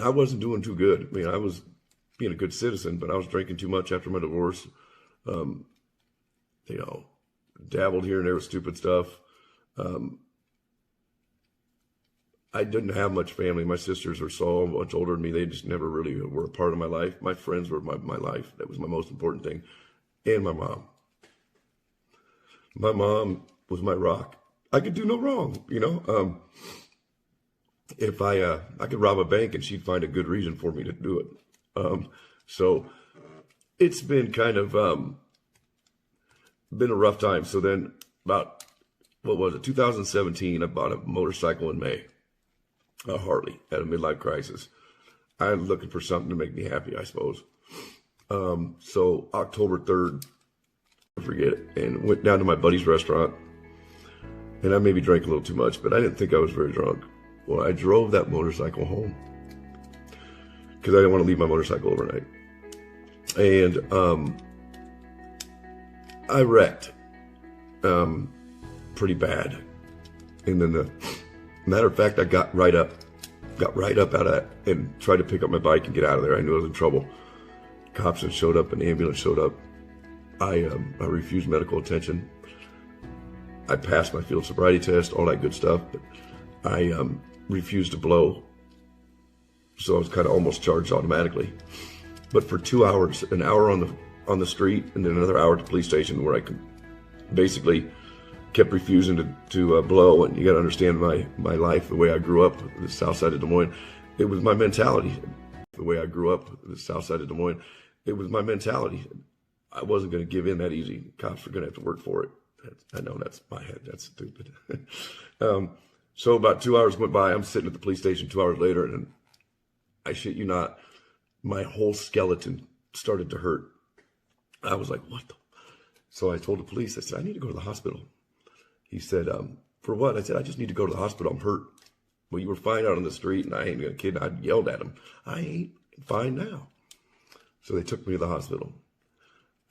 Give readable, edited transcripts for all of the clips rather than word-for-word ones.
I wasn't doing too good. I mean, I was being a good citizen, but I was drinking too much after my divorce. Um, you know, dabbled here and there with stupid stuff. Um, I didn't have much family. My sisters were so much older than me. They just never really were a part of my life. My friends were my life. That was my most important thing. And my mom. My mom was my rock. I could do no wrong, you know. If I could rob a bank and she'd find a good reason for me to do it. So it's been kind of been a rough time. So then about, what was it, 2017, I bought a motorcycle in May, a Harley, at a midlife crisis. I was looking for something to make me happy, I suppose. So October 3rd, I forget it, and went down to my buddy's restaurant. And I maybe drank a little too much, but I didn't think I was very drunk. Well, I drove that motorcycle home because I didn't want to leave my motorcycle overnight. And I wrecked pretty bad. And then matter of fact, I got right up out of that and tried to pick up my bike and get out of there. I knew I was in trouble. Cops had showed up, an ambulance showed up. I refused medical attention. I passed my field sobriety test, all that good stuff, but I refused to blow. So I was kind of almost charged automatically. But for 2 hours, an hour on the street and then another hour at the police station, where I could basically kept refusing to blow. And you got to understand my life, the way I grew up, the south side of Des Moines. It was my mentality. The way I grew up, the south side of Des Moines. It was my mentality. I wasn't going to give in that easy. Cops were going to have to work for it. I know that's my head. That's stupid. So about 2 hours went by. I'm sitting at the police station 2 hours later, and I shit you not, my whole skeleton started to hurt. I was like, what the? So I told the police, I said, I need to go to the hospital. He said, for what? I said, I just need to go to the hospital. I'm hurt. Well, you were fine out on the street, and I ain't gonna kid. I yelled at him. I ain't fine now. So they took me to the hospital.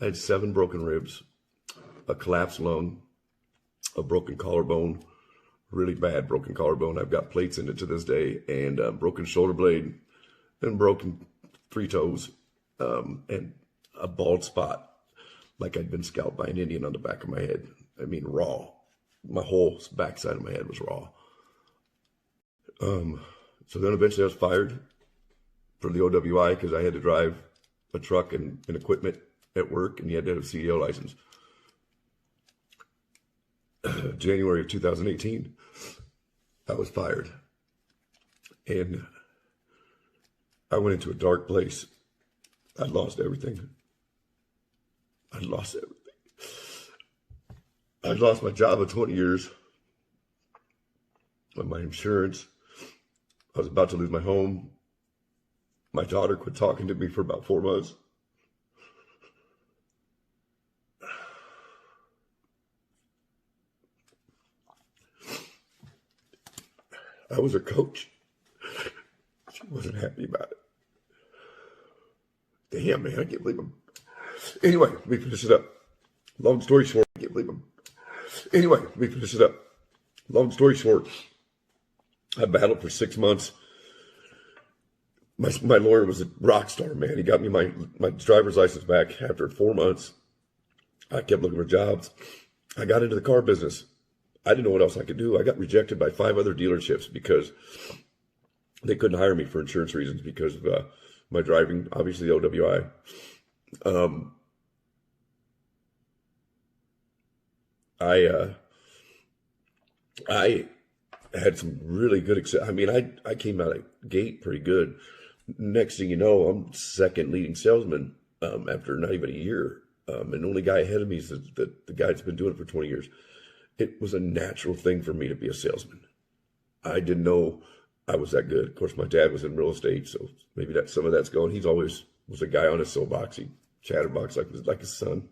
I had 7 broken ribs, a collapsed lung, a broken collarbone, really bad broken collarbone. I've got plates in it to this day, and broken shoulder blade, and broken 3 toes, and a bald spot, like I'd been scalped by an Indian on the back of my head. I mean, raw. My whole backside of my head was raw. So then eventually I was fired for the OWI because I had to drive a truck and equipment at work, and you had to have a CDL license. January of 2018, I was fired. And I went into a dark place. I'd lost everything. I'd lost everything. I'd lost my job of 20 years, my insurance. I was about to lose my home. My daughter quit talking to me for about 4 months. I was her coach. She wasn't happy about it. Damn, man, I can't believe him. Anyway, let me finish it up. Long story short, I can't believe him. Anyway, let me finish it up. Long story short, I battled for 6 months. My lawyer was a rock star, man. He got me my driver's license back after 4 months. I kept looking for jobs. I got into the car business. I didn't know what else I could do. I got rejected by 5 other dealerships because they couldn't hire me for insurance reasons because of my driving, obviously the OWI. I had some really good, I mean, I came out of the gate pretty good. Next thing you know, I'm second leading salesman after not even a year. And the only guy ahead of me is the guy that's been doing it for 20 years. It was a natural thing for me to be a salesman. I didn't know I was that good. Of course, my dad was in real estate, so maybe some of that's going. He's always was a guy on his soapbox. He chatterbox like his son.